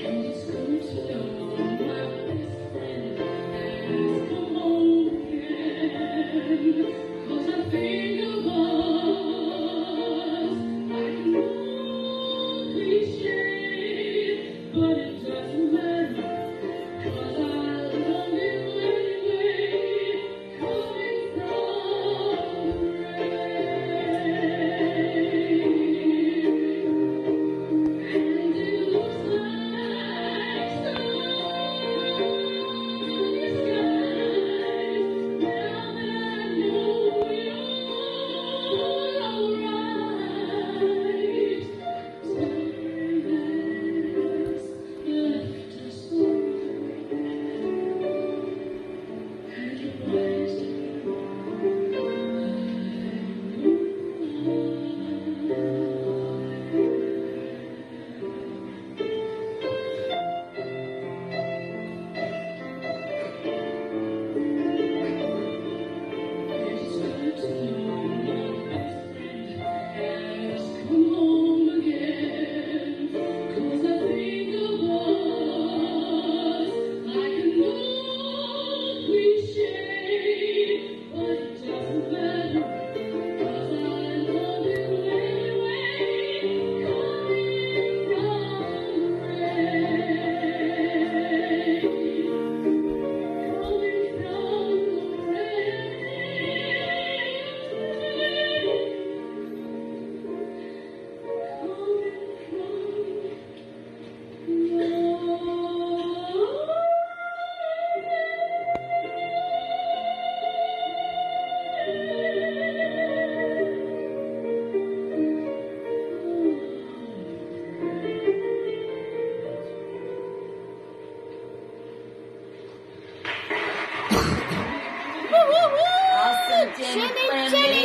And it's good to know my best friend has come home again. 'Cause I think of us like an old cliche, but it doesn't matter. 'Cause I love you anyway, coming from the rain. And it looks like sunny skies now that I know you're alright. Sorry that's left us alone. And your eyes It's good to know my best friend has come home again. 'Cause I think of us like an old cliche, but it doesn't matter. 'Cause I love you anyway, coming from the rain. Coming from the Awesome, Jenny Fleming.